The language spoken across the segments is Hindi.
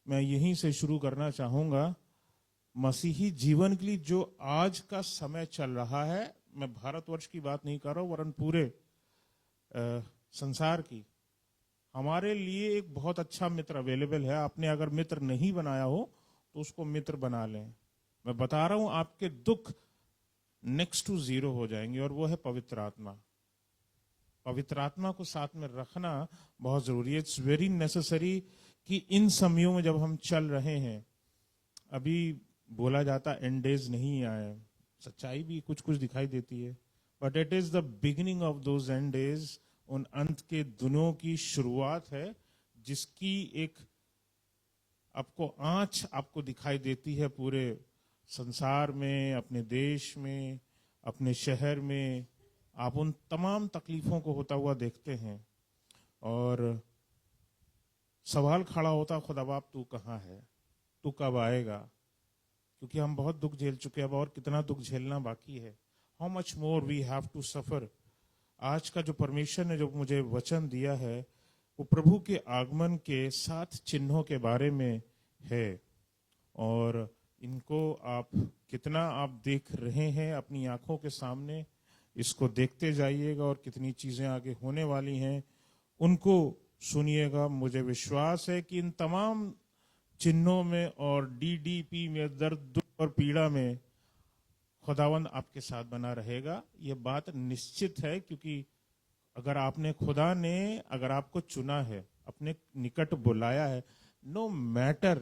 मैं यहीं से शुरू करना चाहूँगा। मसीही जीवन के लिए जो आज का समय चल रहा है, मैं भारतवर्ष की बात नहीं कर रहा हूँ वरन पूरे संसार की, हमारे लिए एक बहुत अच्छा मित्र अवेलेबल है। आपने अगर मित्र नहीं बनाया हो तो उसको मित्र बना लें। मैं बता रहा हूं, आपके दुख नेक्स्ट टू जीरो हो जाएंगे, और वो है पवित्र आत्मा। पवित्र आत्मा को साथ में रखना बहुत जरूरी है। इट्स वेरी नेसेसरी कि इन समयों में जब हम चल रहे हैं, अभी बोला जाता एंड डेज नहीं आए, सच्चाई भी कुछ कुछ दिखाई देती है, but it is the beginning of those and days. उन अंत के दिनों की शुरुआत है, जिसकी एक आपको आंच आपको दिखाई देती है पूरे संसार में, अपने देश में, अपने शहर में। आप उन तमाम तकलीफों को होता हुआ देखते हैं, और सवाल खड़ा होता, खुदा बाप तू कहाँ है, तू कब आएगा? क्योंकि हम बहुत दुख झेल चुके हैं, अब और कितना दुख झेलना बाकी है। How much more we have to suffer. आज का जो परमेश्वर ने जो मुझे वचन दिया है, वो प्रभु के आगमन के 7 चिन्हों के बारे में है, और इनको आप कितना आप देख रहे हैं अपनी आंखों के सामने, इसको देखते जाइएगा, और कितनी चीजें आगे होने वाली हैं उनको सुनिएगा। मुझे विश्वास है कि इन तमाम चिन्हों में और डीडीपी में, दर्द, दुख और पीड़ा में खुदावंद आपके साथ बना रहेगा। ये बात निश्चित है, क्योंकि अगर अगर आपको चुना है, अपने निकट बुलाया है, no matter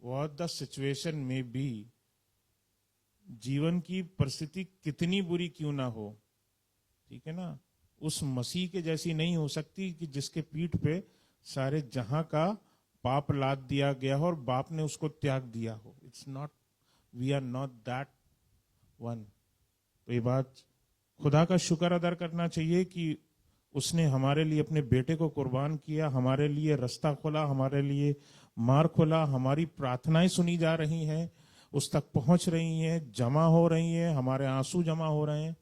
what the situation may be, जीवन की परिस्थिति कितनी बुरी क्यों ना हो, ठीक है ना, उस मसीह के जैसी नहीं हो सकती कि जिसके पीठ पे सारे जहां का पाप लाद दिया गया हो और बाप ने उसको त्याग दिया हो। It's not, we are not that one. तो ये बात खुदा का शुक्र अदा करना चाहिए कि उसने हमारे लिए अपने बेटे को कुर्बान किया, हमारे लिए रास्ता खोला, हमारे लिए मार्ग खोला। हमारी प्रार्थनाएं सुनी जा रही हैं, उस तक पहुंच रही हैं, जमा हो रही हैं, हमारे आंसू जमा हो रहे हैं,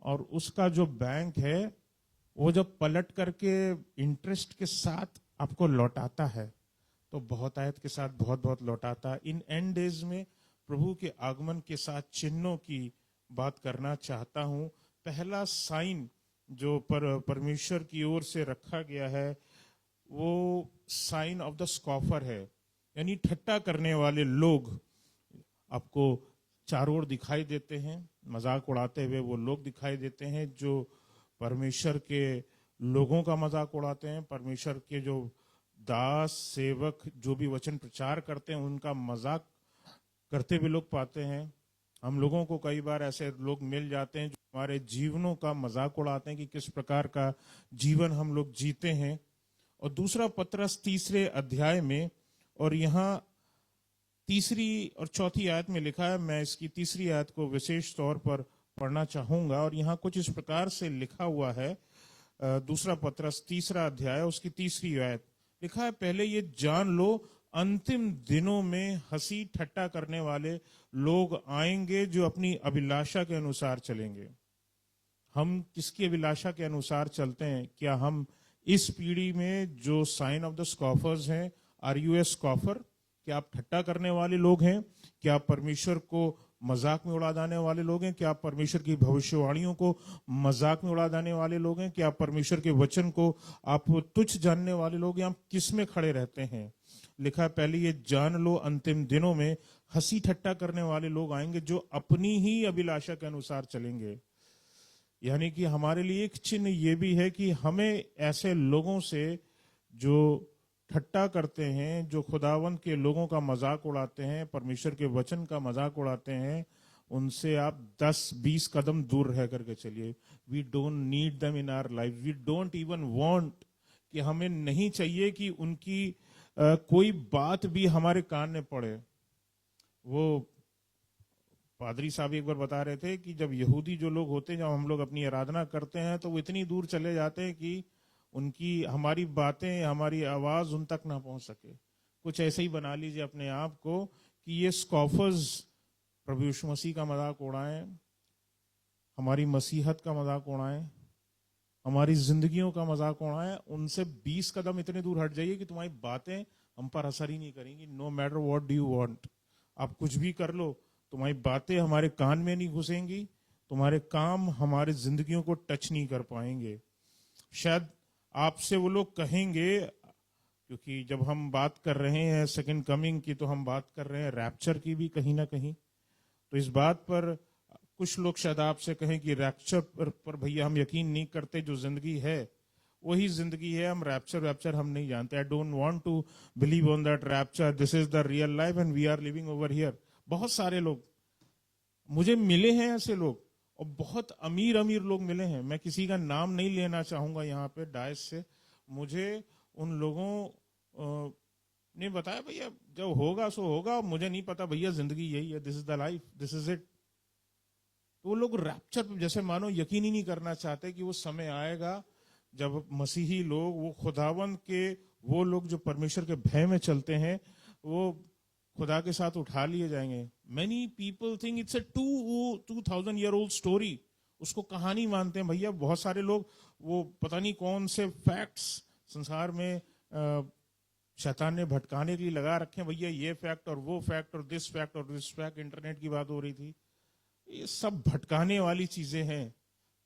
और उसका जो बैंक है वो जब पलट करके इंटरेस्ट के साथ आपको लौटाता है, तो बहुत आयत के साथ बहुत बहुत लौटाता है। इन एंड डेज में प्रभु के आगमन के साथ चिन्हों की बात करना चाहता हूं। पहला साइन जो परमेश्वर की ओर से रखा गया है, वो साइन ऑफ द स्कॉफर है, यानी ठट्टा करने वाले लोग आपको चारों ओर दिखाई देते हैं। मजाक उड़ाते हुए वो लोग दिखाई देते हैं जो परमेश्वर के लोगों का मजाक उड़ाते हैं, परमेश्वर के जो दास सेवक जो भी वचन प्रचार करते हैं उनका मजाक करते हुए लोग पाते हैं। हम लोगों को कई बार ऐसे लोग मिल जाते हैं जो हमारे जीवनों का मजाक उड़ाते हैं कि किस प्रकार का जीवन हम लोग जीते हैं। और दूसरा पत्रस 3 अध्याय में, और यहाँ 3 और 4 आयत में लिखा है, मैं इसकी 3 आयत को विशेष तौर पर पढ़ना चाहूंगा। और यहाँ कुछ इस प्रकार से लिखा हुआ है, दूसरा पत्रस 3 अध्याय उसकी 3 आयत लिखा है, पहले ये जान लो अंतिम दिनों में हंसी ठट्टा करने वाले लोग आएंगे जो अपनी अभिलाषा के अनुसार चलेंगे। हम किसकी अभिलाषा के अनुसार चलते हैं? क्या हम इस पीढ़ी में जो साइन ऑफ द स्कॉफर्स हैं, आर यू ए स्कॉफर? क्या आप ठट्टा करने वाले लोग हैं? क्या आप परमेश्वर को मजाक में उड़ा देने वाले लोग हैं? क्या आप परमेश्वर की भविष्यवाणियों को मजाक में उड़ा देने वाले लोग हैं? क्या आप परमेश्वर के वचन को आप तुच्छ जानने वाले लोग हैं? आप किस में खड़े रहते हैं? लिखा है, पहले ये जान लो अंतिम दिनों में हंसी ठट्टा करने वाले लोग आएंगे जो अपनी ही अभिलाषा के अनुसार चलेंगे। यानी कि हमारे लिए एक चिन्ह ये भी है कि हमें ऐसे लोगों से जो ठट्टा करते हैं, जो खुदावंत के लोगों का मजाक उड़ाते हैं, परमेश्वर के वचन का मजाक उड़ाते हैं, उनसे आप 10-20 कदम दूर रह करके चलिए। We don't need them in our life, we don't even want, कि हमें नहीं चाहिए कि उनकी कोई बात भी हमारे कान में पड़े। वो पादरी साहब एक बार बता रहे थे कि जब यहूदी जो लोग होते हैं, जब हम लोग अपनी आराधना करते हैं, तो वो इतनी दूर चले जाते हैं कि उनकी हमारी बातें, हमारी आवाज उन तक ना पहुंच सके। कुछ ऐसे ही बना लीजिए अपने आप को कि ये स्कॉफर्स प्रभु यीशु मसीह का मजाक उड़ाएं, हमारी मसीहत का मजाक उड़ाएं, हमारी जिंदगियों का मजाक उड़ाएं। उनसे 20 कदम इतने दूर हट जाइए कि तुम्हारी बातें हम पर असर ही नहीं करेंगी। No matter what do you want, आप कुछ भी कर लो, तुम्हारी बातें हमारे कान में नहीं घुसेंगी, तुम्हारे काम हमारे जिंदगियों को टच नहीं कर पाएंगे। शायद आपसे वो लोग कहेंगे, क्योंकि जब हम बात कर रहे हैं सेकंड कमिंग की, तो हम बात कर रहे हैं रैप्चर की भी कहीं ना कहीं। तो इस बात पर कुछ लोग शायद आपसे कहें कि रैप्चर पर भैया हम यकीन नहीं करते, जो जिंदगी है वही जिंदगी है, हम रैप्चर हम नहीं जानते। I don't want to believe on that rapture, this is the real life and we are living over here. बहुत सारे लोग मुझे मिले हैं ऐसे लोग, और बहुत अमीर अमीर लोग मिले हैं। मैं किसी का नाम नहीं लेना चाहूंगा यहाँ पे डायस से। मुझे उन लोगों ने बताया भैया जब होगा सो होगा, मुझे नहीं पता भैया, जिंदगी यही है, this is the life, this is it. तो वो लोग रैप्चर जैसे मानो यकीन ही नहीं करना चाहते कि वो समय आएगा जब मसीही लोग, वो खुदावंद के वो लोग जो परमेश्वर के भय में चलते हैं, वो खुदा के साथ उठा लिए जाएंगे। Many people think it's a 2000 year old story, उसको कहानी मानते हैं भैया। बहुत सारे लोग वो पता नहीं कौन से फैक्ट्स संसार में शैतान ने भटकाने के लिए लगा रखे हैं भैया, ये फैक्ट और वो फैक्ट और दिस फैक्ट और दिस फैक्ट। इंटरनेट की बात हो रही थी, ये सब भटकाने वाली चीजें हैं।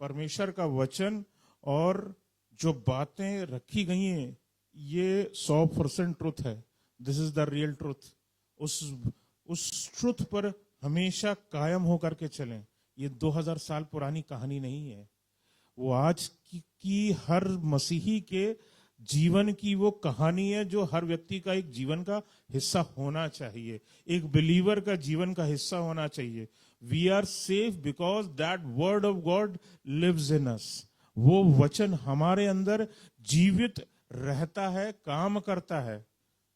परमेश्वर का वचन और जो बातें रखी गई हैं, ये 100% ट्रुथ है। This is the real truth. उस ट्रुथ पर हमेशा कायम होकर के चलें। ये 2000 साल पुरानी कहानी नहीं है, वो आज की हर मसीही के जीवन की वो कहानी है, जो हर व्यक्ति का एक जीवन का हिस्सा होना चाहिए, एक बिलीवर का जीवन का हिस्सा होना चाहिए। We are safe because that word of God lives in us. वो वचन हमारे अंदर जीवित रहता है, काम करता है।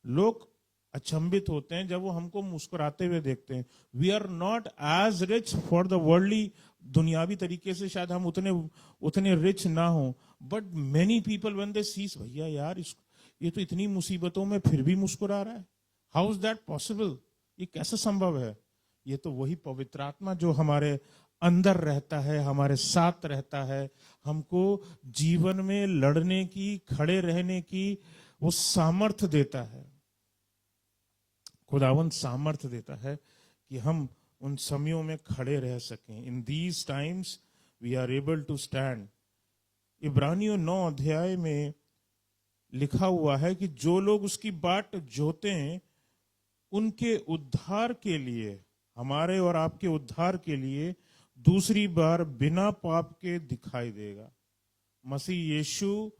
लोग अचंभित होते हैं जब वो हमको मुस्कुराते हुए देखते हैं। We are not as rich for the worldly, दुनियावी तरीके से शायद हम उतने रिच ना हो, but many people when they sees, भैया यार ये तो इतनी मुसीबतों में फिर भी मुस्कुरा रहा है, हाउ इज दैट पॉसिबल, ये कैसे संभव है? ये तो वही पवित्र आत्मा जो हमारे अंदर रहता है, हमारे साथ रहता है, हमको जीवन में लड़ने की, खड़े रहने की वो सामर्थ्य देता है। खुदावंद सामर्थ्य देता है कि हम उन समयों में खड़े रह सकें। In these times we are able to stand. इब्रानियों 9 अध्याय में लिखा हुआ है कि जो लोग उसकी बाट जोते हैं, उनके उद्धार के लिए, हमारे और आपके उद्धार के लिए दूसरी बार बिना पाप के दिखाई देगा। मसीह यीशु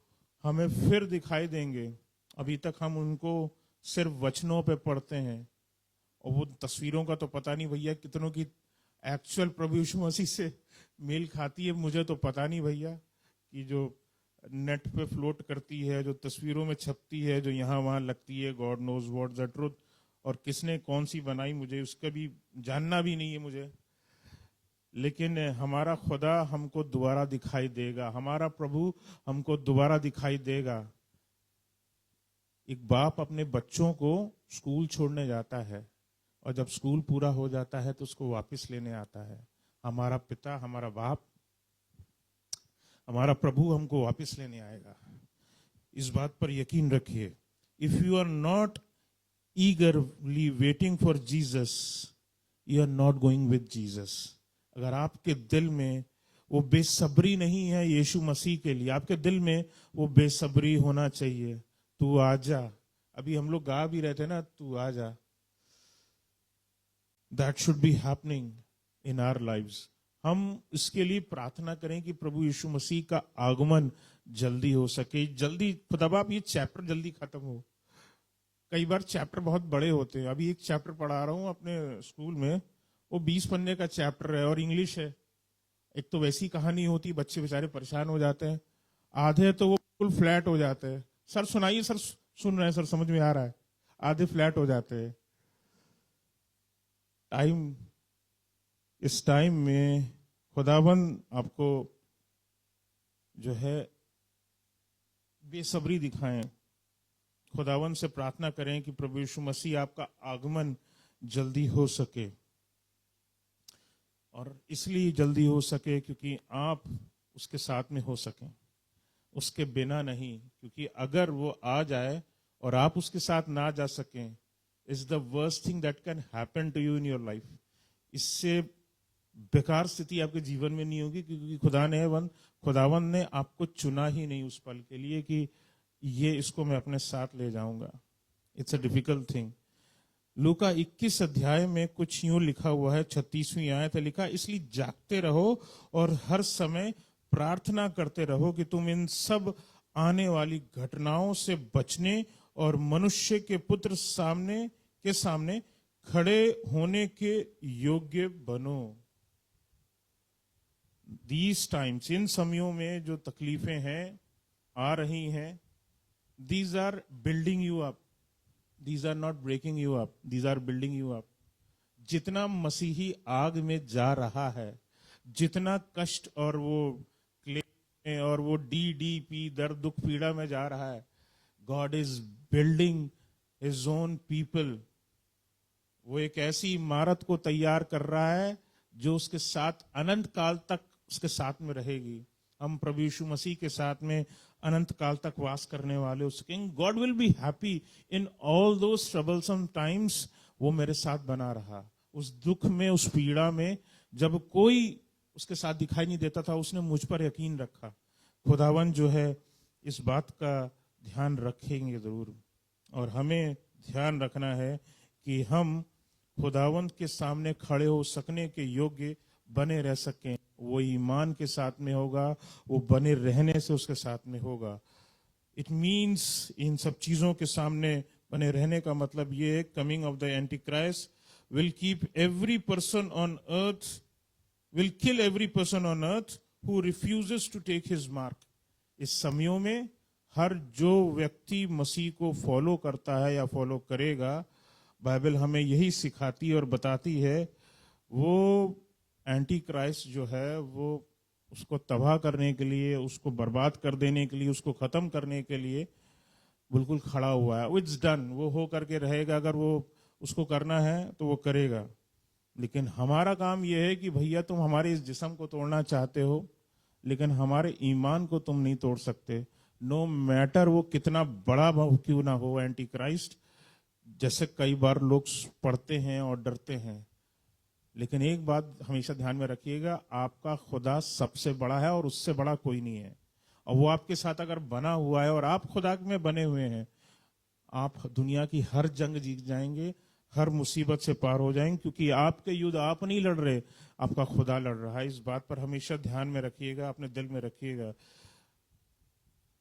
हमें फिर दिखाई देंगे। अभी तक हम उनको सिर्फ वचनों पे पढ़ते हैं, और वो तस्वीरों का तो पता नहीं भैया कितनों की एक्चुअल प्रभु यीशु मसीह से मेल खाती है। मुझे तो पता नहीं भैया कि जो नेट पे फ्लोट करती है, जो तस्वीरों में छपती है, जो यहाँ वहाँ लगती है, God knows what the truth, और किसने कौन सी बनाई मुझे उसका भी जानना भी नहीं है मुझे। लेकिन हमारा खुदा हमको दोबारा दिखाई देगा, हमारा प्रभु हमको दोबारा दिखाई देगा। एक बाप अपने बच्चों को स्कूल छोड़ने जाता है, और जब स्कूल पूरा हो जाता है तो उसको वापस लेने आता है। हमारा पिता, हमारा बाप, हमारा प्रभु हमको वापस लेने आएगा। इस बात पर यकीन रखिए। If you are not eagerly waiting for Jesus, you are not going with Jesus. अगर आपके दिल में वो बेसब्री नहीं है यीशु मसीह के लिए, आपके दिल में वो बेसब्री होना चाहिए। तू आजा, अभी हम लोग गा भी रहे थे ना, तू आजा। That should be happening in our lives. हम इसके लिए प्रार्थना करें कि प्रभु यीशु मसीह का आगमन जल्दी हो सके, जल्दी खुदा बाप ये चैप्टर जल्दी खत्म हो। कई बार चैप्टर बहुत बड़े होते हैं। अभी एक चैप्टर पढ़ा रहा हूँ अपने स्कूल में, वो 20 पन्ने का चैप्टर है और इंग्लिश है। एक तो वैसी कहानी होती, बच्चे बेचारे परेशान हो जाते हैं, आधे तो वो बिल्कुल फ्लैट हो जाते हैं। सर सुनाइए, सर सुन रहे हैं, सर समझ में आ रहा है, आधे फ्लैट हो जाते हैं। इस टाइम में खुदाबंद आपको जो है बेसब्री दिखाएं। खुदावंद से प्रार्थना करें कि प्रभु यीशु मसीह आपका आगमन जल्दी हो सके, और इसलिए जल्दी हो सके क्योंकि आप उसके साथ में हो सकें, उसके बिना नहीं। क्योंकि अगर वो आ जाए और आप उसके साथ ना जा सकें, is the worst thing that can happen to you in your life. इससे बेकार स्थिति आपके जीवन में नहीं होगी, क्योंकि खुदावन ने आपको चुना ही नहीं उस पल के लिए कि ये इसको मैं अपने साथ ले जाऊंगा। It's a difficult thing. लूका 21 अध्याय में कुछ यूं लिखा हुआ है, 36वीं आयत है, लिखा, इसलिए जागते रहो और हर समय प्रार्थना करते रहो कि तुम इन सब आने वाली घटनाओं से बचने और मनुष्य के पुत्र सामने खड़े होने के योग्य बनो। दीज टाइम्स, इन समयों में जो तकलीफें हैं, आ रही हैं, these are building you up, these are not breaking you up, these are building you up. जितना मसीही आग में जा रहा है, जितना कष्ट और वो क्लेश और वो DDP, दर्द दुख पीड़ा में जा रहा है, God is building his own people. वो एक ऐसी इमारत को तैयार कर रहा है जो उसके साथ अनंत काल तक उसके साथ में रहेगी। हम प्रभु यीशु मसीह के साथ में अनंत काल तक वास करने वाले उस king. God will be happy in all those troublesome times. वो मेरे साथ बना रहा उस दुख में, उस पीड़ा में, जब कोई उसके साथ दिखाई नहीं देता था, उसने मुझ पर यकीन रखा। खुदावन जो है इस बात का ध्यान रखेंगे जरूर, और हमें ध्यान रखना है कि हम खुदावंत के सामने खड़े हो सकने के योग्य बने रह सकें। वो ईमान के साथ में होगा, वो बने रहने से उसके साथ में होगा। इट मीन्स इन सब चीजों के सामने बने रहने का मतलब ये है, coming of the antichrist will keep every person on earth, will kill every person on earth who refuses to take his mark. इस समयों में हर जो व्यक्ति मसीह को फॉलो करता है या फॉलो करेगा, बाइबल हमें यही सिखाती और बताती है, वो एंटी क्राइस्ट जो है वो उसको तबाह करने के लिए, उसको बर्बाद कर देने के लिए, उसको खत्म करने के लिए बिल्कुल खड़ा हुआ है। इट्स डन, वो हो करके रहेगा। अगर वो उसको करना है तो वो करेगा। लेकिन हमारा काम यह है कि भैया तुम हमारे इस जिस्म को तोड़ना चाहते हो, लेकिन हमारे ईमान को तुम नहीं तोड़ सकते। नो मैटर वो कितना बड़ा क्यों ना हो एंटी क्राइस्ट, जैसे कई बार लोग पढ़ते हैं और डरते हैं। लेकिन एक बात हमेशा ध्यान में रखिएगा, आपका खुदा सबसे बड़ा है और उससे बड़ा कोई नहीं है। और वो आपके साथ अगर बना हुआ है और आप खुदा में बने हुए हैं, आप दुनिया की हर जंग जीत जाएंगे, हर मुसीबत से पार हो जाएंगे, क्योंकि आपके युद्ध आप नहीं लड़ रहे, आपका खुदा लड़ रहा है। इस बात पर हमेशा ध्यान में रखिएगा, अपने दिल में रखिएगा।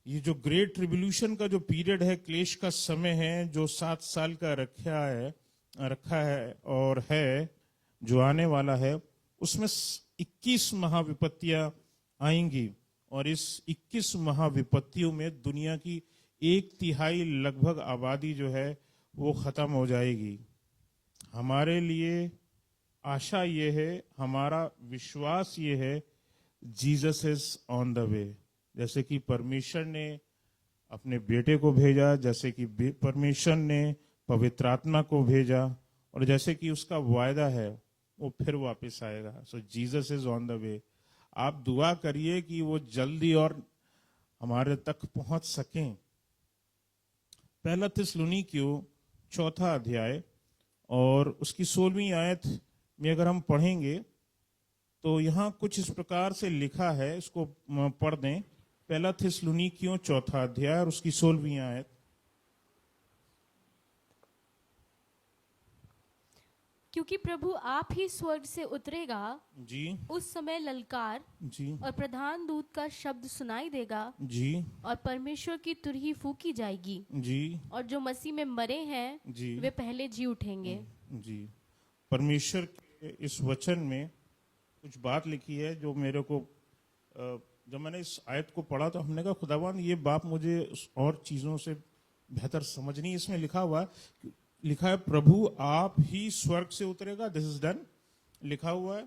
ये जो ग्रेट ट्रिब्यूलेशन का जो पीरियड है, क्लेश का समय है, जो 7 साल का रखा है और है जो आने वाला है, उसमें 21 महाविपत्तियां आएंगी। और इस 21 महाविपत्तियों में दुनिया की 1/3 लगभग आबादी जो है वो खत्म हो जाएगी। हमारे लिए आशा ये है, हमारा विश्वास ये है, Jesus is on the way. जैसे कि परमेश्वर ने अपने बेटे को भेजा, जैसे कि परमेश्वर ने पवित्र आत्मा को भेजा, और जैसे कि उसका वायदा है वो फिर वापस आएगा। So Jesus is on the way. आप दुआ करिए कि वो जल्दी और हमारे तक पहुंच सकें। पहला थिस्सलुनीकियों 4 अध्याय और उसकी 16वीं आयत में अगर हम पढ़ेंगे तो यहाँ कुछ इस प्रकार से लिखा है, इसको पढ़ दें। पहला थिस्सलुनीकियों 4 अध्याय और उसकी 16वीं आयत। क्योंकि प्रभु आप ही स्वर्ग से उतरेगा, जी उस समय ललकार जी और प्रधान दूत का शब्द सुनाई देगा जी और परमेश्वर की तुरही फूकी जाएगी जी और जो मसीह में मरे हैं जी वे पहले जी उठेंगे। जी। परमेश्वर के इस वचन में कुछ बात लिखी है जो मेरे को, जब मैंने इस आयत को पढ़ा तो हमने कहा खुदावन ये बात मुझे और चीजों से बेहतर समझनी। इसमें लिखा है प्रभु आप ही स्वर्ग से उतरेगा, दिस इज डन लिखा हुआ है।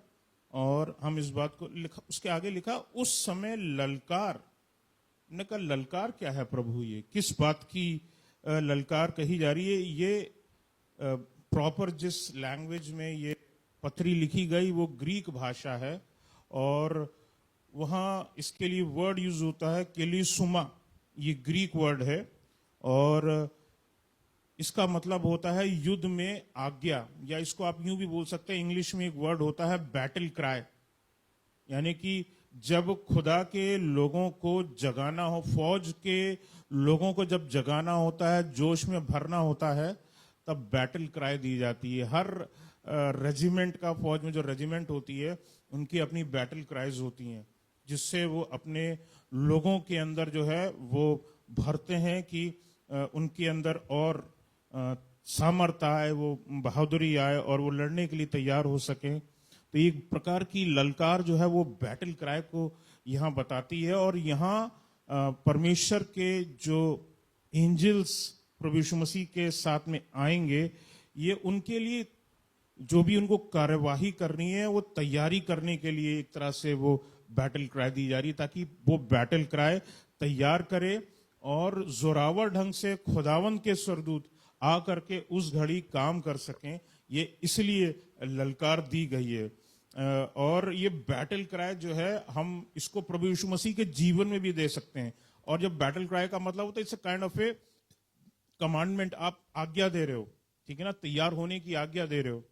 और हम इस बात को लिखा, उसके आगे लिखा उस समय ललकार। ने कहा ललकार क्या है प्रभु, ये किस बात की ललकार कही जा रही है? ये प्रॉपर जिस लैंग्वेज में ये पत्री लिखी गई वो ग्रीक भाषा है, और वहाँ इसके लिए वर्ड यूज होता है केलिसुमा, ये ग्रीक वर्ड है। और इसका मतलब होता है युद्ध में आज्ञा, या इसको आप यूं भी बोल सकते हैं, इंग्लिश में एक वर्ड होता है बैटल क्राई। यानी कि जब खुदा के लोगों को जगाना हो, फौज के लोगों को जब जगाना होता है, जोश में भरना होता है, तब बैटल क्राई दी जाती है। हर रेजिमेंट का, फौज में जो रेजिमेंट होती है, उनकी अपनी बैटल क्राइज होती हैं, जिससे वो अपने लोगों के अंदर जो है वो भरते हैं कि उनके अंदर और सामर्थ्य आए, वो बहादुरी आए और वो लड़ने के लिए तैयार हो सके। तो एक प्रकार की ललकार जो है वो बैटल क्राई को यहाँ बताती है। और यहाँ परमेश्वर के जो एंजल्स प्रभु यीशु मसीह के साथ में आएंगे, ये उनके लिए जो भी उनको कार्यवाही करनी है वो तैयारी करने के लिए एक तरह से वो बैटल क्राई दी जा रही है, ताकि वो बैटल क्राई तैयार करे और जोरावर ढंग से खुदावंद के स्वर्गदूत आ करके उस घड़ी काम कर सकें। ये इसलिए ललकार दी गई है। और ये बैटल क्राई जो है, हम इसको प्रभु यीशु मसीह के जीवन में भी दे सकते हैं। और जब बैटल क्राई का मतलब होता है, it's a kind of A commandment, आप आज्ञा दे रहे हो, ठीक है ना, तैयार होने की आज्ञा दे रहे हो,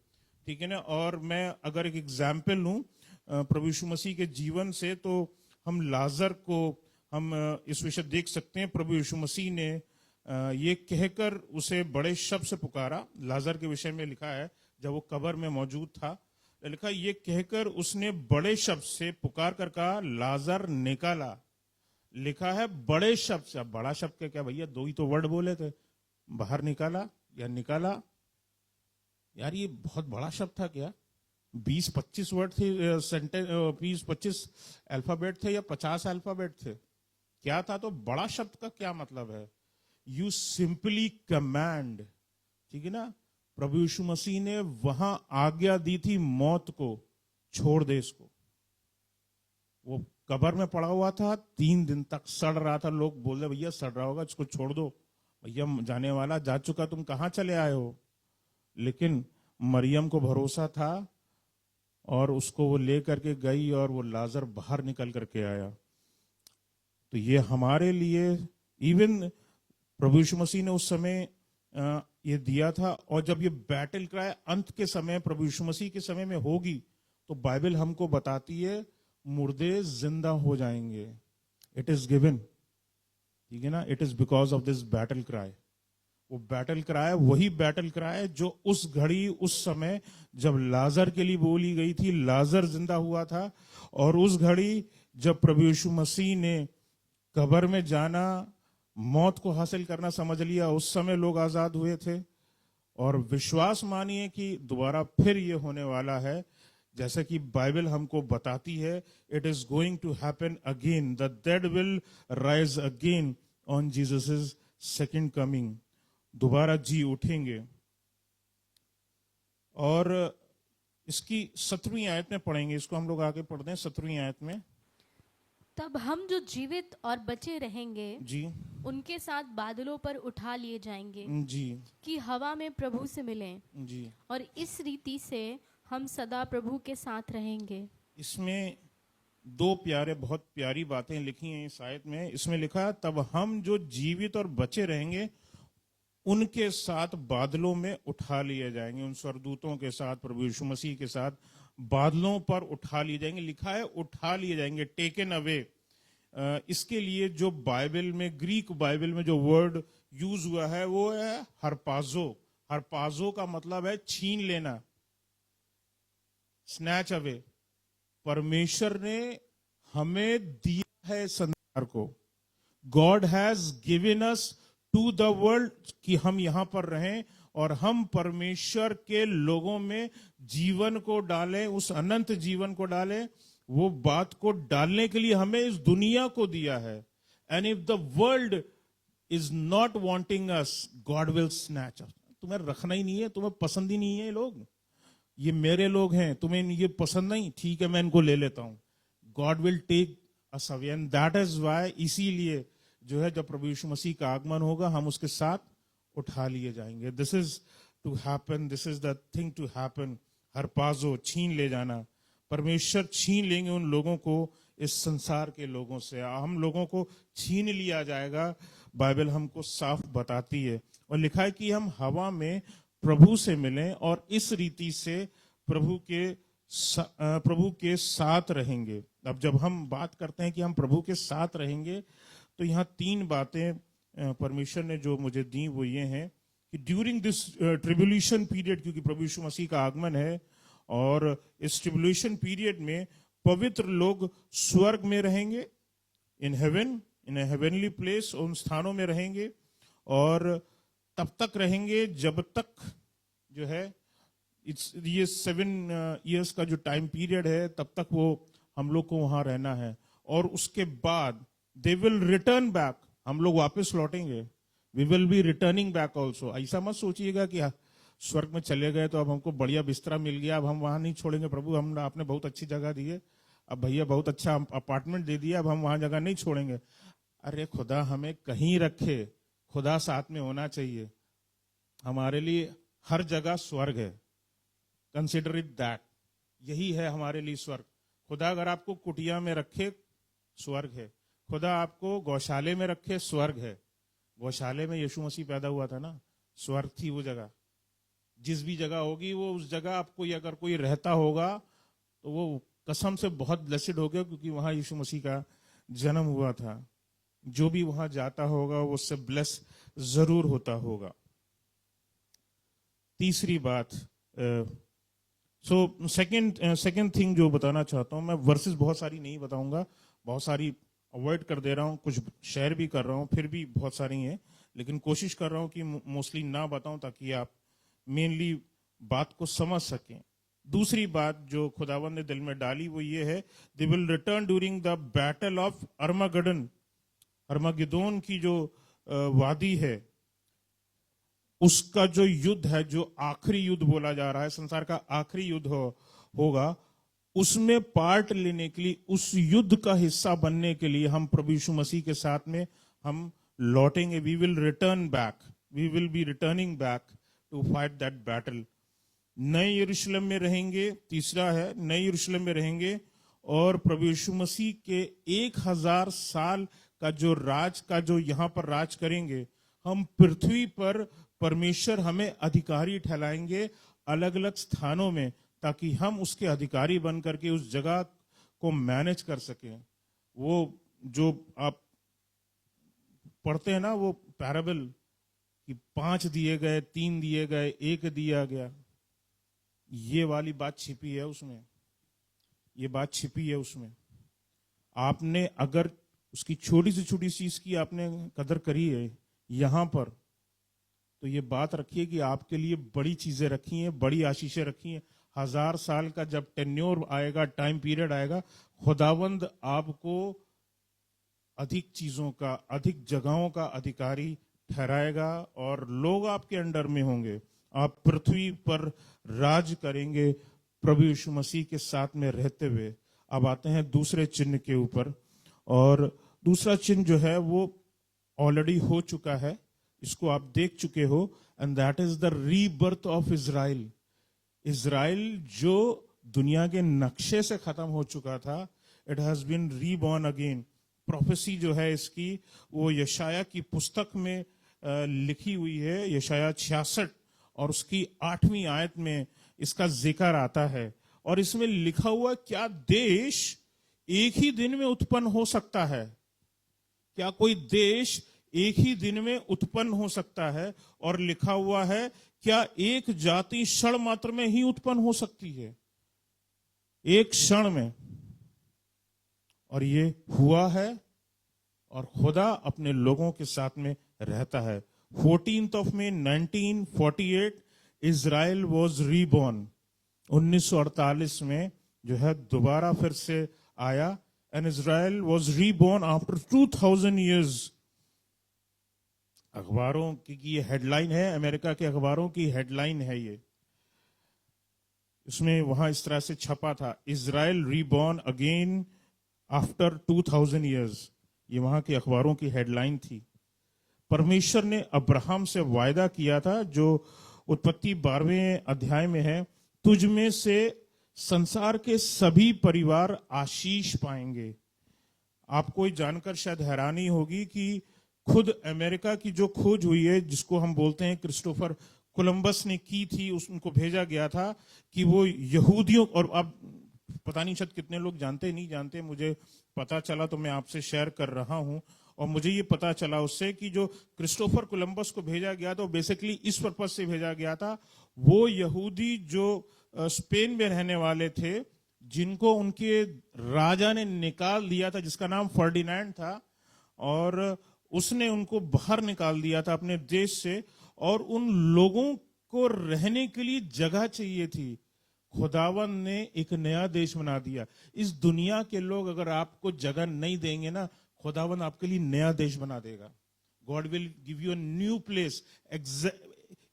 ठीक है ना। और मैं अगर एक एग्जाम्पल लूं प्रभु यीशु मसीह के जीवन से, तो हम लाजर को हम इस विषय देख सकते हैं। प्रभु यीशु मसीह ने ये कहकर उसे बड़े शब्द से पुकारा। लाजर के विषय में लिखा है, जब वो कब्र में मौजूद था, लिखा ये कहकर उसने बड़े शब्द से पुकार कर कहा, लाजर निकाला। लिखा है बड़े शब्द से। अब बड़ा शब्द क्या भैया, दो ही तो वर्ड बोले थे, बाहर निकाला या निकाला। यार ये बहुत बड़ा शब्द था क्या? 20-25 वर्ड थे, सेंटेंस 20-25 अल्फाबेट थे या 50 अल्फाबेट थे, क्या था? तो बड़ा शब्द का क्या मतलब है? यू सिंपली कमांड, ठीक है ना। प्रभु यीशु मसीह ने वहां आज्ञा दी थी मौत को, छोड़ दे इसको। वो कब्र में पड़ा हुआ था, 3 दिन तक सड़ रहा था। लोग बोल रहे भैया सड़ रहा होगा, इसको छोड़ दो भैया, जाने वाला जा चुका, तुम कहां चले आए हो। लेकिन मरियम को भरोसा था और उसको वो ले करके गई और वो लाजर बाहर निकल करके आया। तो ये हमारे लिए, इवन प्रभु यीशु मसीह ने उस समय ये दिया था। और जब ये बैटल क्राई अंत के समय, प्रभु यीशु मसीह के समय में होगी, तो बाइबल हमको बताती है मुर्दे जिंदा हो जाएंगे। इट इज गिवन, ठीक है ना, it is because of this battle cry. वो बैटल क्राई वही बैटल क्राई जो उस घड़ी, उस समय जब लाजर के लिए बोली गई थी, लाजर जिंदा हुआ था। और उस घड़ी जब प्रभु यीशु मसीह ने कब्र में जाना, मौत को हासिल करना समझ लिया, उस समय लोग आजाद हुए थे। और विश्वास मानिए कि दोबारा फिर ये होने वाला है, जैसे कि बाइबल हमको बताती है, it is going to happen again, the dead will rise again on Jesus second coming. दोबारा जी उठेंगे। और इसकी 17वीं आयत में पढ़ेंगे, इसको हम लोग आगे पढ़ते हैं 17वीं आयत में। तब हम जो जीवित और बचे रहेंगे जी उनके साथ बादलों पर उठा लिए जाएंगे जी कि हवा में प्रभु से मिलें, जी। और इस रीति से हम सदा प्रभु के साथ रहेंगे। इसमें 2 प्यारे, बहुत प्यारी बातें लिखी हैं इस आयत में। इसमें लिखा है तब हम जो जीवित और बचे रहेंगे उनके साथ बादलों में उठा लिए जाएंगे। उन स्वर्गदूतों के साथ, प्रभु यीशु मसीह के साथ बादलों पर उठा लिए जाएंगे। लिखा है उठा लिए जाएंगे, टेकन अवे। इसके लिए जो बाइबल में, ग्रीक बाइबल में जो वर्ड यूज हुआ है वो है हरपाजो। हरपाजो का मतलब है छीन लेना, स्नैच अवे। परमेश्वर ने हमें दिया है संसार को, God has given us to the world, कि हम यहां पर रहें और हम परमेश्वर के लोगों में जीवन को डालें, उस अनंत जीवन को डालें। वो बात को डालने के लिए हमें इस दुनिया को दिया है। And if the world is not wanting us, God will snatch us. तुम्हें रखना ही नहीं है, तुम्हें पसंद ही नहीं है लोग, ये मेरे लोग हैं, तुम्हें ये पसंद नहीं, ठीक है मैं इनको ले लेता हूं। God will take us away, and that is why, इसीलिए जो है जब प्रभु यीशु मसीह का आगमन होगा, हम उसके साथ उठा लिए जाएंगे। This is to happen, this is the thing to happen. हरपाजो, छीन ले जाना। परमेश्वर छीन लेंगे उन लोगों को इस संसार के लोगों से, हम लोगों को छीन लिया जाएगा। बाइबल हमको साफ बताती है। और लिखा है कि हम हवा में प्रभु से मिलें और इस रीति से प्रभु के साथ रहेंगे। अब जब हम बात करते हैं कि हम प्रभु के साथ रहेंगे, तो यहाँ तीन बातें परमेश्वर ने जो मुझे दी वो ये हैं कि ड्यूरिंग दिस ट्रिब्यूलेशन पीरियड, क्योंकि प्रभु यीशु मसीह का आगमन है, और इस ट्रिब्यूलेशन पीरियड में पवित्र लोग स्वर्ग में रहेंगे, in heaven, in heavenly place, उन स्थानों में रहेंगे, और तब तक रहेंगे जब तक जो है ये 7 years का जो टाइम पीरियड है, तब तक वो हम लोग को वहां रहना है। और उसके बाद दे विल रिटर्न बैक, हम लोग वापस लौटेंगे। We will be returning back also. ऐसा मत सोचिएगा कि स्वर्ग में चले गए तो अब हमको बढ़िया बिस्तरा मिल गया, अब हम वहां नहीं छोड़ेंगे। प्रभु हम आपने बहुत अच्छी जगह दी है, अब भैया बहुत अच्छा अपार्टमेंट दे दिया, अब हम वहां जगह नहीं छोड़ेंगे। अरे खुदा हमें कहीं रखे, खुदा साथ में होना चाहिए। हमारे लिए हर जगह स्वर्ग है, कंसिडर इट दैट। यही है हमारे लिए स्वर्ग। खुदा अगर आपको कुटिया में रखे, स्वर्ग है। खुदा आपको गौशाले में रखे, स्वर्ग है। गौशाले में यीशु मसीह पैदा हुआ था ना, स्वर्ग थी वो जगह। जिस भी जगह होगी वो उस जगह आपको अगर कोई रहता होगा तो वो कसम से बहुत ब्लेसिड हो गया, क्योंकि वहां यीशु मसीह का जन्म हुआ था। जो भी वहां जाता होगा वो उससे ब्लेस जरूर होता होगा। तीसरी बात, सेकंड थिंग जो बताना चाहता हूं मैं, वर्सेस बहुत सारी नहीं बताऊंगा, बहुत सारी अवॉइड कर दे रहा हूं, कुछ शेयर भी कर रहा हूं, फिर भी बहुत सारी हैं, लेकिन कोशिश कर रहा हूं कि मोस्टली ना बताऊं ताकि आप मेनली बात को समझ सकें। दूसरी बात जो खुदावन ने दिल में डाली वो ये है, they will return during the battle of Armageddon. Armageddon की जो वादी है, उसका जो युद्ध है, जो आखिरी युद्ध बोला जा रहा है, संसार का आखिरी युद्ध होगा, उसमें पार्ट लेने के लिए, उस युद्ध का हिस्सा बनने के लिए हम प्रभु यीशु मसीह के साथ में हम लौटेंगे। We will return back, we will be returning back to fight that battle. नए यरूशलेम में रहेंगे। तीसरा है, नए यरूशलेम में रहेंगे और प्रभु यीशु मसीह के 1000 साल का जो यहाँ पर राज करेंगे। हम पृथ्वी पर परमेश्वर हमें अधिकारी ठहराएंगे अलग अलग स्थानों में, ताकि हम उसके अधिकारी बन करके उस जगह को मैनेज कर सकें। वो जो आप पढ़ते हैं ना, वो पैराबल कि 5 दिए गए, 3 दिए गए, 1 दिया गया, ये वाली बात छिपी है उसमें, ये बात छिपी है उसमें। आपने अगर उसकी छोटी से छोटी चीज की आपने कदर करी है यहां पर, तो ये बात रखिए कि आपके लिए बड़ी चीजें रखी हैं, बड़ी आशीषें रखी हैं। 1000 साल का जब टेन्योर आएगा, टाइम पीरियड आएगा, खुदावंद आपको अधिक चीजों का, अधिक जगहों का अधिकारी ठहराएगा और लोग आपके अंडर में होंगे। आप पृथ्वी पर राज करेंगे प्रभु यीशु मसीह के साथ में रहते हुए। अब आते हैं दूसरे चिन्ह के ऊपर, और दूसरा चिन्ह जो है वो ऑलरेडी हो चुका है, इसको आप देख चुके हो, and that is the rebirth of Israel. Israel जो दुनिया के नक्शे से खत्म हो चुका था, it has been reborn again. Prophecy जो है इसकी, वो यशाया की पुस्तक में लिखी हुई है, यशाया 66 और उसकी 8वीं आयत में इसका जिक्र आता है। और इसमें लिखा हुआ, क्या देश एक ही दिन में उत्पन्न हो सकता है? क्या कोई देश एक ही दिन में उत्पन्न हो सकता है? और लिखा हुआ है, क्या एक जाति क्षण मात्र में ही उत्पन्न हो सकती है? एक क्षण में। और ये हुआ है, और खुदा अपने लोगों के साथ में रहता है। 14 मई 1948 इजराइल वॉज रीबॉर्न। 1948 में जो है दोबारा फिर से आया, and Israel was reborn after 2000 years। अखबारों की ये हेडलाइन है, अमेरिका के अखबारों की हेडलाइन है ये। इसमें वहां इस तरह से छपा था, Israel reborn again after 2000 years। ये वहां के अखबारों की हेडलाइन थी। परमेश्वर ने अब्राहम से वायदा किया था, जो उत्पत्ति 12वें अध्याय में है, तुझ में से संसार के सभी परिवार आशीष पाएंगे। आपको जानकर शायद हैरानी होगी कि खुद अमेरिका की जो खोज हुई है, जिसको हम बोलते हैं क्रिस्टोफर कोलंबस ने की थी, उनको भेजा गया था कि वो यहूदियों, और अब पता नहीं शायद कितने लोग जानते नहीं जानते, मुझे पता चला तो मैं आपसे शेयर कर रहा हूं। और मुझे ये पता चला उससे कि जो क्रिस्टोफर कोलंबस को भेजा गया था, बेसिकली इस पर्पज से भेजा गया था, वो यहूदी जो स्पेन में रहने वाले थे, जिनको उनके राजा ने निकाल दिया था, जिसका नाम फर्डिनैंड था, और उसने उनको बाहर निकाल दिया था अपने देश से, और उन लोगों को रहने के लिए जगह चाहिए थी। खुदावन ने एक नया देश बना दिया। इस दुनिया के लोग अगर आपको जगह नहीं देंगे ना, खुदावन आपके लिए नया देश बना देगा। God will give you a new place.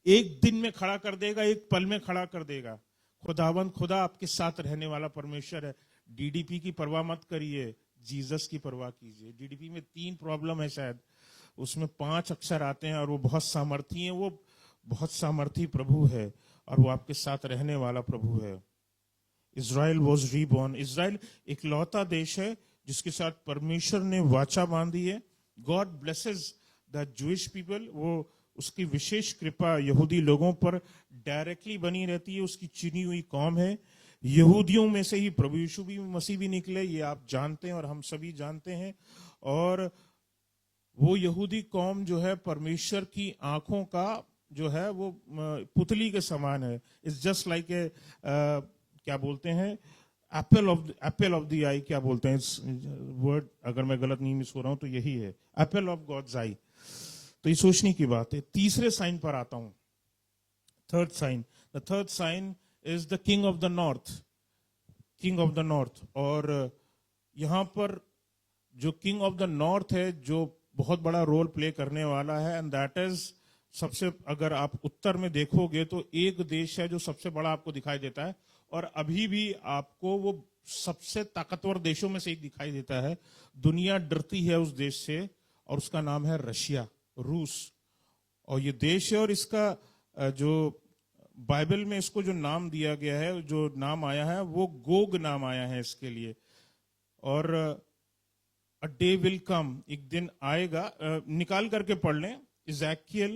एक दिन में खड़ा कर देगा, एक पल में खड़ा कर देगा। खुदा आपके साथ रहने वाला परमेश्वर है। डीडीपी की परवाह मत करिए, जीसस की परवाह कीजिए। डीडीपी में 3 प्रॉब्लम है शायद, उसमें 5 अक्षर आते हैं, और वो बहुत सामर्थी है, वो बहुत सामर्थी प्रभु है, और वो आपके साथ रहने वाला प्रभु है। Israel was reborn. इज़राइल एक लौता देश है जिसके साथ परमेश्वर ने वाचा बांधी है। God blesses the Jewish people. वो उसकी विशेष कृपा यहूदी लोगों पर डायरेक्टली बनी रहती है। उसकी चुनी हुई कौम है। यहूदियों में से ही प्रभु यीशु भी मसीह भी निकले, ये आप जानते हैं और हम सभी जानते हैं। और वो यहूदी कौम जो है, परमेश्वर की आंखों का जो है वो पुतली के समान है। इट्स जस्ट लाइक ए क्या बोलते हैं, एप्पल ऑफ द आई, क्या बोलते हैं इस वर्ड, अगर मैं गलत नहीं मिस हो रहा हूं तो यही है, एप्पल ऑफ गॉड्स आई। तो ये सोचने की बात है। तीसरे साइन पर आता हूं, third sign. The third sign is the king of the north. King of the north. और यहां पर जो किंग ऑफ द नॉर्थ है, जो बहुत बड़ा रोल प्ले करने वाला है, एंड दैट इज सबसे, अगर आप उत्तर में देखोगे तो एक देश है जो सबसे बड़ा आपको दिखाई देता है, और अभी भी आपको वो सबसे ताकतवर देशों में से एक दिखाई देता है। दुनिया डरती है उस देश से, और उसका नाम है रशिया, रूस। और ये देश है, और इसका जो बाइबल में इसको जो नाम दिया गया है, जो नाम आया है, वो गोग नाम आया है इसके लिए। और अ डे विल कम, एक दिन आएगा, निकाल करके पढ़ लें, इज़ेकियल,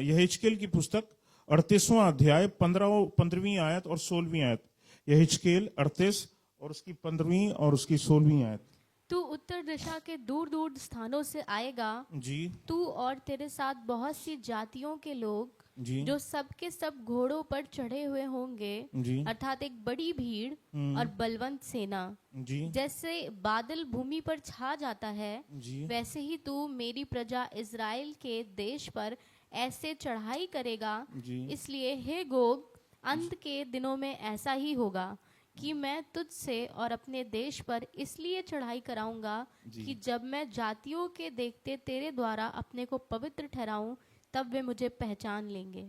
यहेजकेल की पुस्तक 38वां अध्याय 15वीं आयत और 16वीं आयत। यहेजकेल 38 और उसकी 15वीं और उसकी 16वीं आयत। तू उत्तर दिशा के दूर दूर स्थानों से आएगा जी तू और तेरे साथ बहुत सी जातियों के लोग, जी जो सब के सब घोड़ों पर चढ़े हुए होंगे, जी अर्थात एक बड़ी भीड़ और बलवंत सेना। जी जैसे बादल भूमि पर छा जाता है, जी वैसे ही तू मेरी प्रजा इज़राइल के देश पर ऐसे चढ़ाई करेगा। जी इसलिए हे गोग, अंत के दिनों में ऐसा ही होगा कि मैं तुझसे और अपने देश पर इसलिए चढ़ाई कराऊंगा कि जब मैं जातियों के देखते तेरे द्वारा अपने को पवित्र ठहराऊं, तब वे मुझे पहचान लेंगे।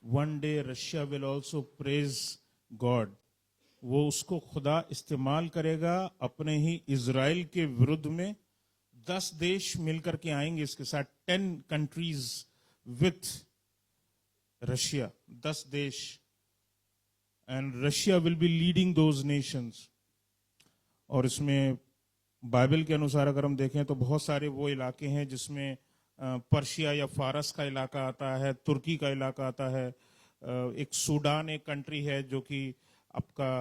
One day Russia will also praise God. वो उसको खुदा इस्तेमाल करेगा अपने ही इज़राइल के विरुद्ध में। 10 देश मिलकर के आएंगे इसके साथ, 10 कंट्रीज विथ रशिया, 10 देश, and Russia will be leading those Nations. और इसमें बाइबल के अनुसार अगर हम देखें तो बहुत सारे वो इलाके हैं जिसमें पर्शिया या फारस का इलाका आता है, तुर्की का इलाका आता है, एक सूडान एक कंट्री है जो कि आपका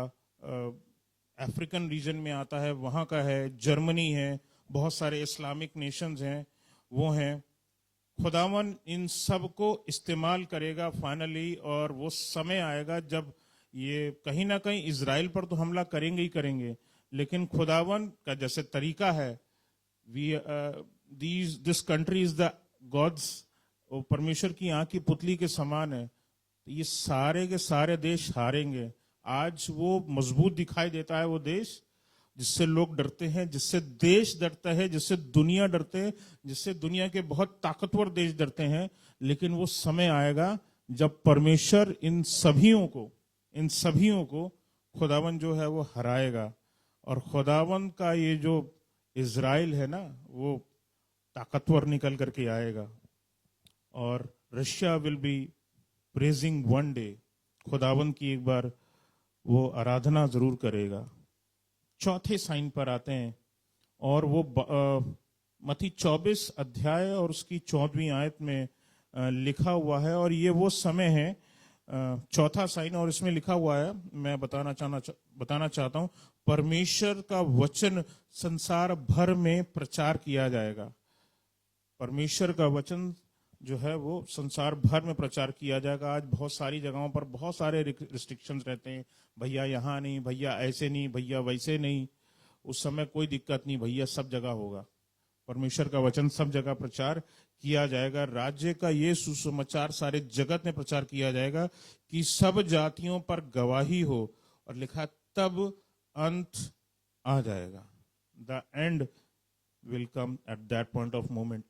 अफ्रीकन रीजन में आता है, वहाँ का है, जर्मनी है, बहुत सारे इस्लामिक नेशंस हैं, वो हैं। खुदावन इन सब को इस्तेमाल करेगा फाइनली, और वो समय आएगा जब ये कहीं ना कहीं इज़राइल पर तो हमला करेंगे ही करेंगे, लेकिन खुदावन का जैसे तरीका है, this country is the gods, परमेश्वर की आंख की पुतली के समान है, तो ये सारे के सारे देश हारेंगे। आज वो मजबूत दिखाई देता है वो देश जिससे लोग डरते हैं, जिससे देश डरता है, जिससे दुनिया डरते हैं, जिससे दुनिया के बहुत ताकतवर देश डरते हैं। लेकिन वो समय आएगा जब परमेश्वर इन सभियों को खुदावन जो है वो हराएगा। और खुदावन का ये जो इज़राइल है ना, वो ताकतवर निकल करके आएगा। और Russia will be praising one day, खुदावन की एक बार वो आराधना जरूर करेगा। चौथे साइन पर आते हैं, और वो मत्ती 24 अध्याय और उसकी 14वीं आयत में लिखा हुआ है, और ये वो समय है, चौथा साइन, और इसमें लिखा हुआ है, मैं बताना चाहता हूं, परमेश्वर का वचन संसार भर में प्रचार किया जाएगा। परमेश्वर का वचन जो है वो संसार भर में प्रचार किया जाएगा। आज बहुत सारी जगहों पर बहुत सारे रिस्ट्रिक्शंस रहते हैं, भैया यहाँ नहीं, भैया ऐसे नहीं, भैया वैसे नहीं। उस समय कोई दिक्कत नहीं, भैया सब जगह होगा, परमेश्वर का वचन सब जगह प्रचार किया जाएगा। राज्य का ये सुसमाचार सारे जगत में प्रचार किया जाएगा कि सब जातियों पर गवाही हो, और लिखा तब अंत आ जाएगा। The end will come at that point of moment.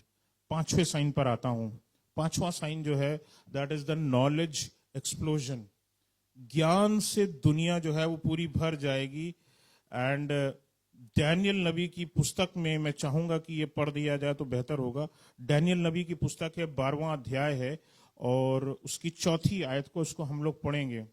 पांचवें साइन पर आता हूं। पांचवा साइन जो है, that is the knowledge explosion. ज्ञान से दुनिया जो है वो पूरी भर जाएगी। एंड डैनियल नबी की पुस्तक में मैं चाहूंगा कि ये पढ़ दिया जाए तो बेहतर होगा। डैनियल नबी की पुस्तक है, 12वां अध्याय है, और उसकी 4थी आयत को उसको हम लोग पढ़ेंगे।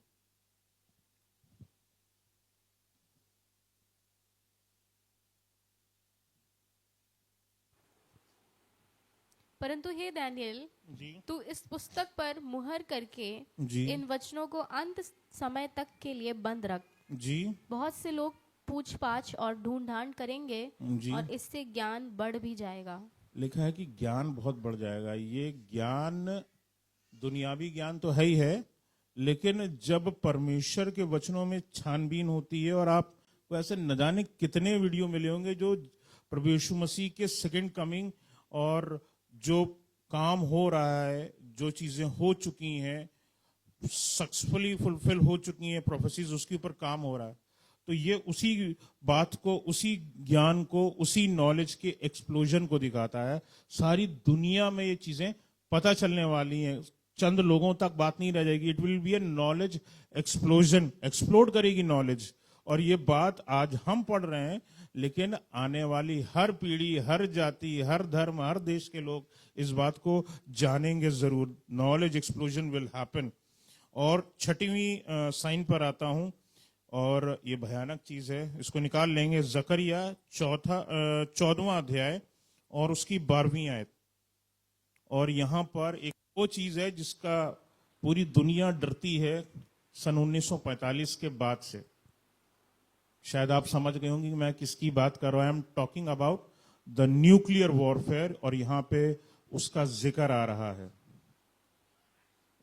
परंतु हे दानियल, जी तू इस पुस्तक पर मुहर करके जी इन वचनों को अंत समय तक के लिए बंद रख। जी बहुत से लोग पूछ-पाछ और ढूंढ-ढांड करेंगे जी। और इससे ज्ञान बढ़ भी जाएगा। लिखा है कि ज्ञान बहुत बढ़ जाएगा। ये ज्ञान दुनियावी ज्ञान तो है ही है, लेकिन जब परमेश्वर के वचनों में छानबीन होती है, और आपको ऐसे न जाने कितने वीडियो मिले होंगे जो प्रभु यीशु मसीह के सेकंड कमिंग और जो काम हो रहा है, जो चीजें हो चुकी हैं, सक्सेसफुली फुलफिल हो चुकी हैं प्रोफेसीज, उसके ऊपर काम हो रहा है। तो ये उसी बात को, उसी ज्ञान को, उसी नॉलेज के एक्सप्लोजन को दिखाता है। सारी दुनिया में ये चीजें पता चलने वाली हैं, चंद लोगों तक बात नहीं रह जाएगी। It will be A knowledge explosion, explode करेगी नॉलेज। और ये बात आज हम पढ़ रहे हैं, लेकिन आने वाली हर पीढ़ी, हर जाति, हर धर्म, हर देश के लोग इस बात को जानेंगे जरूर। Knowledge explosion will happen. और छठवीं साइन पर आता हूं, और ये भयानक चीज है, इसको निकाल लेंगे। जकरिया 14वां अध्याय और उसकी 12वीं आयत। और यहां पर एक वो चीज है जिसका पूरी दुनिया डरती है सन 1945 के बाद से। शायद आप समझ गए होंगे कि मैं किसकी बात कर रहा हूं। I am talking about the nuclear warfare, और यहां पे उसका जिक्र आ रहा है।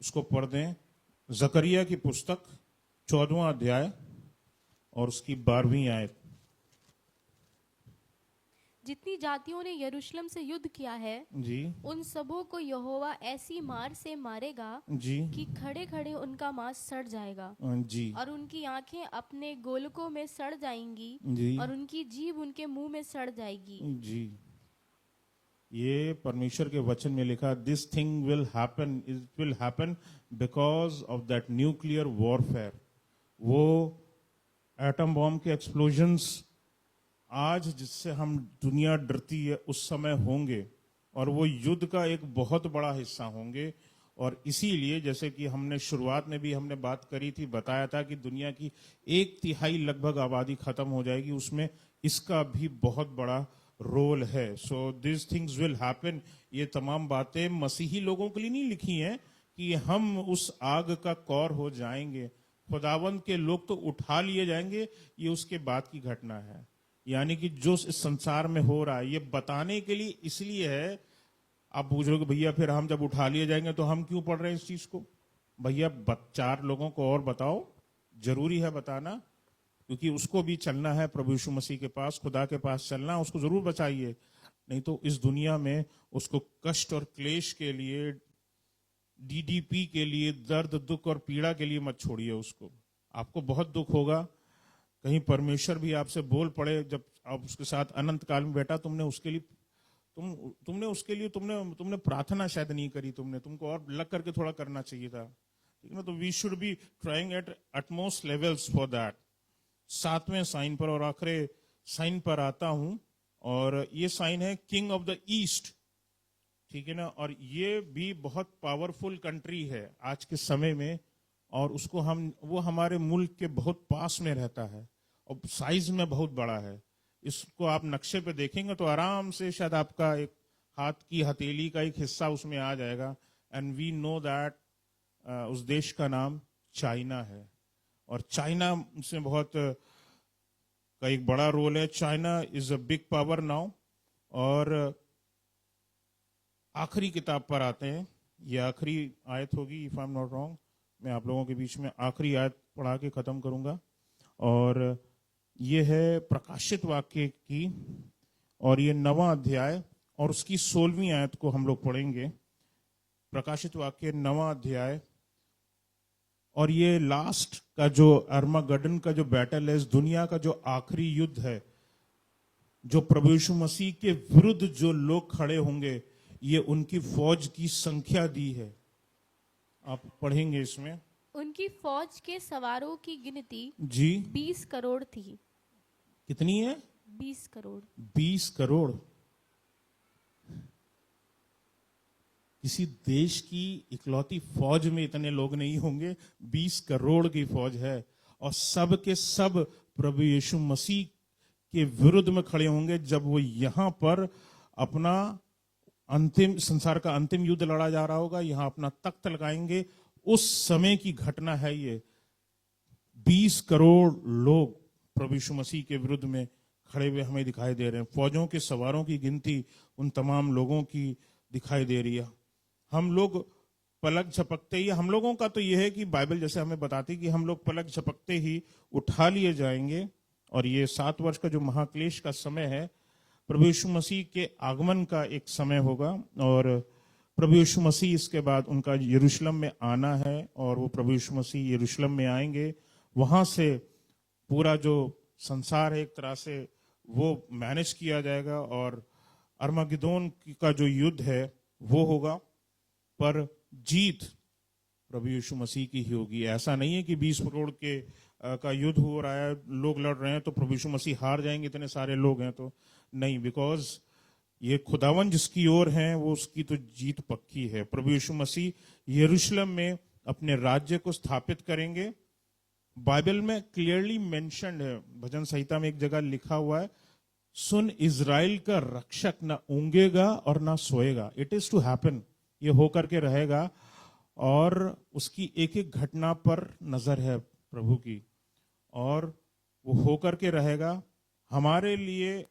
उसको पढ़ दें। जकरिया की पुस्तक 14वां अध्याय और उसकी 12वीं आयत। जितनी जातियों ने यरूशलेम से युद्ध किया है, जी उन सबों को यहोवा ऐसी मार से मारेगा जी कि खड़े खड़े उनका मांस सड़ जाएगा, जी और उनकी आंखें अपने गोलकों में सड़ जाएंगी, जी और उनकी जीभ उनके मुंह में सड़ जाएगी। जी। ये परमेश्वर के वचन में लिखा, this thing will happen, it will happen because of that nuclear warfare. वो एटम बॉम्ब के एक्सप्लोजन्स आज जिससे हम दुनिया डरती है, उस समय होंगे, और वो युद्ध का एक बहुत बड़ा हिस्सा होंगे। और इसीलिए जैसे कि हमने शुरुआत में भी हमने बात करी थी, बताया था कि दुनिया की 1/3 लगभग आबादी खत्म हो जाएगी, उसमें इसका भी बहुत बड़ा रोल है। So this things will happen. ये तमाम बातें मसीही लोगों के लिए नहीं लिखी हैं कि हम उस आग का कौर हो जाएंगे, खुदावंद के लोग तो उठा लिए जाएंगे। ये उसके बाद की घटना है, यानी कि जो इस संसार में हो रहा है, ये बताने के लिए इसलिए है। आप पूछ रहे हो कि भैया फिर हम जब उठा लिए जाएंगे तो हम क्यों पढ़ रहे हैं इस चीज को? भैया 4 लोगों को और बताओ, जरूरी है बताना, क्योंकि उसको भी चलना है प्रभु यीशु मसीह के पास, खुदा के पास चलना, उसको जरूर बचाइए। नहीं तो इस दुनिया में उसको कष्ट और क्लेश के लिए, डीडीपी के लिए, दर्द दुख और पीड़ा के लिए मत छोड़िए उसको। आपको बहुत दुख होगा, कहीं परमेश्वर भी आपसे बोल पड़े जब आप उसके साथ अनंत काल में, बेटा तुमने उसके लिए तुमने उसके लिए तुमने प्रार्थना शायद नहीं करी, तुमको और लग करके थोड़ा करना चाहिए था, ठीक है ना? तो we should be trying at utmost levels for that. 7वें साइन पर और आखिरी साइन पर आता हूं, और ये साइन है किंग ऑफ द ईस्ट, ठीक है ना? और ये भी बहुत पावरफुल कंट्री है आज के समय में, और उसको वो हमारे मुल्क के बहुत पास में रहता है और साइज में बहुत बड़ा है। इसको आप नक्शे पे देखेंगे तो आराम से शायद आपका एक हाथ की हथेली का एक हिस्सा उसमें आ जाएगा। एंड वी नो दैट उस देश का नाम चाइना है, और चाइना से बहुत का एक बड़ा रोल है। China is a big power now. और आखिरी किताब पर आते हैं, ये आखिरी आयत होगी if I am not wrong. मैं आप लोगों के बीच में आखिरी आयत पढ़ा के खत्म करूंगा, और ये है प्रकाशित वाक्य की, और ये 9वां अध्याय और उसकी 16वीं आयत को हम लोग पढ़ेंगे। प्रकाशित वाक्य 9वां अध्याय, और ये लास्ट का जो अर्मागेडन का जो बैटल है, इस दुनिया का जो आखिरी युद्ध है, जो प्रभु यीशु मसीह के विरुद्ध जो लोग खड़े होंगे, ये उनकी फौज की संख्या दी है। आप पढ़ेंगे इसमें। उनकी फौज के सवारों की गिनती जी 20 करोड़ थी। कितनी है? 20 करोड़। 20 करोड़। किसी देश की इकलौती फौज में इतने लोग नहीं होंगे, 20 करोड़ की फौज है, और सब के सब प्रभु यीशु मसीह के विरुद्ध में खड़े होंगे जब वो यहां पर अपना अंतिम संसार का अंतिम युद्ध लड़ा जा रहा होगा, यहां अपना तख्त लगाएंगे। उस समय की घटना है ये। 20 करोड़ लोग प्रभु यीशु मसीह के विरुद्ध में खड़े हुए हमें दिखाई दे रहे हैं। फौजों के सवारों की गिनती उन तमाम लोगों की दिखाई दे रही है। हम लोग पलक झपकते ही, हम लोगों का तो यह है कि बाइबल जैसे हमें बताती कि हम लोग पलक झपकते ही उठा लिए जाएंगे, और ये 7 वर्ष का जो महाक्लेश का समय है, प्रभु यीशु मसीह के आगमन का एक समय होगा, और प्रभु यीशु मसीह इसके बाद उनका यरूशलेम में आना है, और वो प्रभु यीशु मसीह यरूशलेम में आएंगे। वहां से पूरा जो संसार है एक तरह से वो मैनेज किया जाएगा, और अर्मागिदोन का जो युद्ध है वो होगा, पर जीत प्रभु यीशु मसीह की ही होगी। ऐसा नहीं है कि 20 करोड़ के का युद्ध हो रहा है, लोग लड़ रहे हैं तो प्रभु यीशु मसीह हार जाएंगे, इतने सारे लोग हैं तो नहीं। बिकॉज ये खुदावन जिसकी ओर है वो उसकी तो जीत पक्की है। प्रभु यीशु मसीह यरूशलेम में अपने राज्य को स्थापित करेंगे। बाइबल में क्लियरली मेंशन्ड है, भजन संहिता में एक जगह लिखा हुआ है, सुन इज़राइल का रक्षक ना ऊंगेगा और ना सोएगा। इट इज टू हैपन, ये होकर के रहेगा, और उसकी एक एक घटना पर नजर है प्रभु की, और वो होकर के रहेगा। हमारे लिए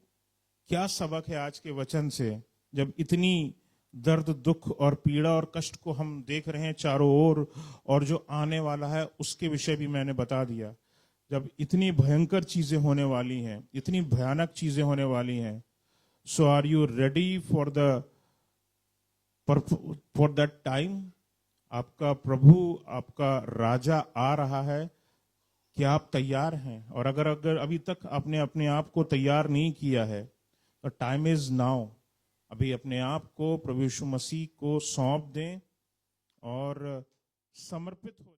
क्या सबक है आज के वचन से, जब इतनी दर्द दुख और पीड़ा और कष्ट को हम देख रहे हैं चारों ओर, और जो आने वाला है उसके विषय भी मैंने बता दिया। जब इतनी भयंकर चीजें होने वाली हैं, इतनी भयानक चीजें होने वाली हैं, so are you ready for that time? आपका प्रभु, आपका राजा आ रहा है, क्या आप तैयार हैं? और अगर अभी तक आपने अपने आप को तैयार नहीं किया है तो टाइम इज नाउ। अभी अपने आप को प्रभु यीशु मसीह को सौंप दें और समर्पित हो।